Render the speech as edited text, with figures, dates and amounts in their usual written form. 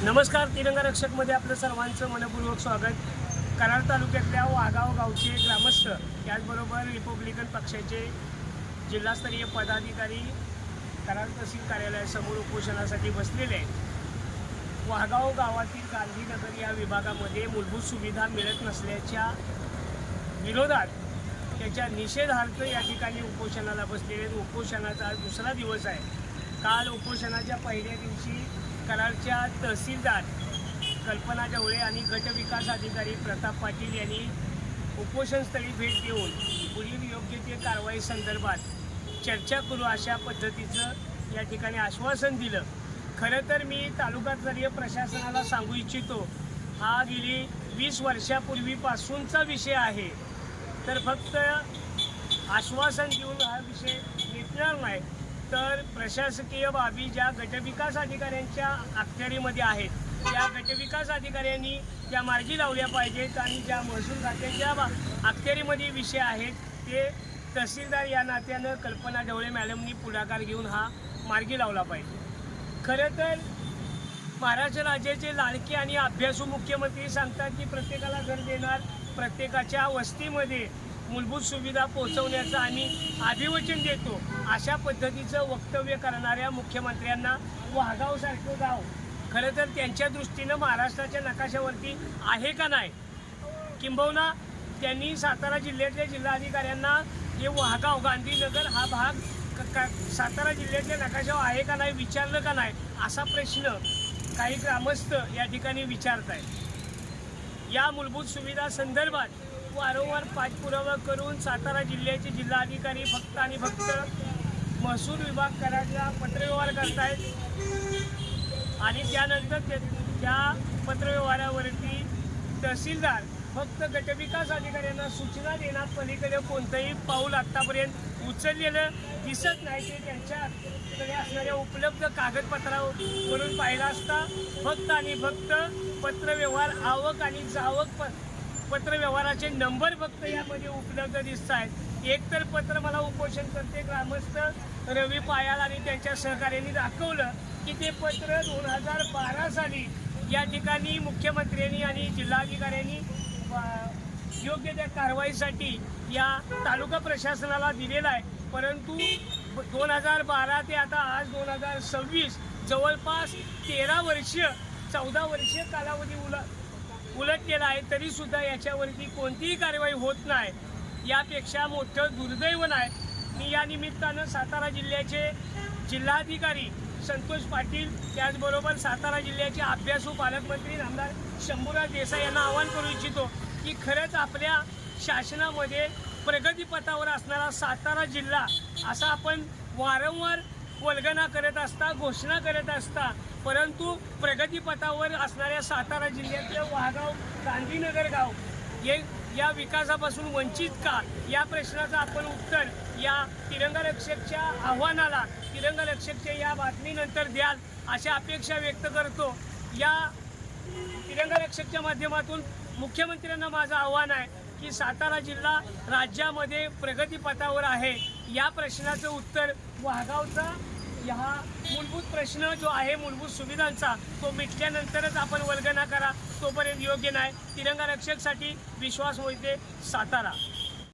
नमस्कार. तिरंगा रक्षकमध्ये आपलं सर्वांचं मनपूर्वक स्वागत. कराड तालुक्यातल्या वाघाव गावचे ग्रामस्थ, त्याचबरोबर रिपब्लिकन पक्षाचे जिल्हास्तरीय पदाधिकारी कराड तहसील कार्यालयासमोर उपोषणासाठी बसलेले आहेत. वाघाव गावातील गांधीनगर या विभागामध्ये मूलभूत सुविधा मिळत नसल्याच्या विरोधात त्याच्या निषेधार्थ या ठिकाणी उपोषणाला बसलेले आहेत. उपोषणाचा आज दुसरा दिवस आहे. काल उपोषणाच्या पहिल्या दिवशी कराडच्या तहसीलदार कल्पना ढवळे आणि गटविकास अधिकारी प्रताप पाटील यांनी उपोषणस्थळी भेट देऊन पुढील योग्य ते कारवाई संदर्भात चर्चा करू अशा पद्धतीचं या ठिकाणी आश्वासन दिलं. खरं तर मी तालुकास्तरीय प्रशासनाला सांगू इच्छितो, हा गेली 20 वर्षापूर्वीपासूनचा विषय आहे. तर फक्त आश्वासन देऊन हा विषय मिटणार नाही, तर प्रशासकीय बाबी ज्या गटविकास अधिकाऱ्यांच्या अखत्यारीमध्ये आहेत त्या गटविकास अधिकाऱ्यांनी त्या मार्गी लावल्या पाहिजेत आणि ज्या महसूल खात्याच्या अखत्यारीमध्ये विषय आहेत ते तहसीलदार या नात्यानं कल्पना ढवळे मॅडमनी पुढाकार घेऊन हा मार्गी लावला पाहिजे. खरं तर महाराष्ट्र राज्याचे लाडके आणि अभ्यासू मुख्यमंत्री सांगतात की प्रत्येकाला घर देणार, प्रत्येकाच्या वस्तीमध्ये मूलभूत सुविधा पोहोचवण्याचं आम्ही अभिवचन देतो. अशा पद्धतीचं वक्तव्य करणाऱ्या मुख्यमंत्र्यांना वाघावसारखं गाव खरं तर त्यांच्या दृष्टीनं महाराष्ट्राच्या नकाशावरती आहे का नाही, किंबहुना त्यांनी सातारा जिल्ह्यातल्या जिल्हाधिकाऱ्यांना हे वाघाव गांधीनगर हा भाग सातारा जिल्ह्यातल्या नकाशावर आहे का नाही विचारलं का नाही, असा प्रश्न काही ग्रामस्थ या ठिकाणी विचारत आहेत. या मूलभूत सुविधा संदर्भात वारंवार पाठपुरावा करून सातारा जिल्ह्याचे जिल्हाधिकारी फक्त आणि फक्त महसूल विभाग कराडला पत्रव्यवहार करतायत आणि त्यानंतर त्या पत्रव्यवहारावरती तहसीलदार फक्त गटविकास अधिकाऱ्यांना सूचना देण्यात पलीकडे कोणतंही पाऊल आत्तापर्यंत उचललेलं दिसत नाही. ते त्यांच्याकडे असणाऱ्या उपलब्ध कागदपत्रावरून पाहिला असता फक्त आणि फक्त पत्रव्यवहार आवक आणि जावक पत्रव्यवहाराचे नंबर फक्त यामध्ये उपलब्ध दिसत आहेत. एक तर पत्र मला उपोषणकर्ते ग्रामस्थ रवी पायाल आणि त्यांच्या सहकार्यांनी दाखवलं की ते पत्र 2012 साली या ठिकाणी मुख्यमंत्र्यांनी आणि जिल्हाधिकाऱ्यांनी योग्य त्या कारवाईसाठी या तालुका प्रशासनाला दिलेला आहे. परंतु 2012 ते आता आज 2026 जवळपास 13 वर्ष 14 वर्ष कालावधी उलटलेला आहे, तरीसुद्धा याच्यावरती कोणतीही कारवाई होत नाही. यापेक्षा मोठं दुर्दैव नाही. मी या निमित्तानं सातारा जिल्ह्याचे जिल्हाधिकारी संतोष पाटील, त्याचबरोबर सातारा जिल्ह्याचे अभ्यासू पालकमंत्री आमदार शंभूराज देसाई यांना आवाहन करू इच्छितो की खरंच आपल्या शासनामध्ये प्रगतीपथावर असणारा सातारा जिल्हा असा आपण वारंवार वल्गना करत असता, घोषणा करत असता, परंतु प्रगतीपथावर असणाऱ्या सातारा जिल्ह्यातलं वाघाव गांधीनगर गाव हे या विकासापासून वंचित का, या प्रश्नाचं आपण उत्तर या तिरंगा रक्षकच्या आव्हानाला, तिरंगा रक्षकच्या या बातमीनंतर द्याल अशा अपेक्षा व्यक्त करतो. या तिरंगा रक्षकच्या माध्यमातून मुख्यमंत्र्यांना माझं आव्हान आहे की सातारा जिल्हा राज्यामध्ये प्रगतीपथावर आहे, या प्रश्नाचं उत्तर वाघावचा हा मूलभूत प्रश्न जो आहे मूलभूत सुविधांचा तो मिटल्यानंतरच आपण वल्गना करा, तोपर्यंत योग्य नाही. तिरंगा रक्षकसाठी विश्वास मोहिते, सातारा.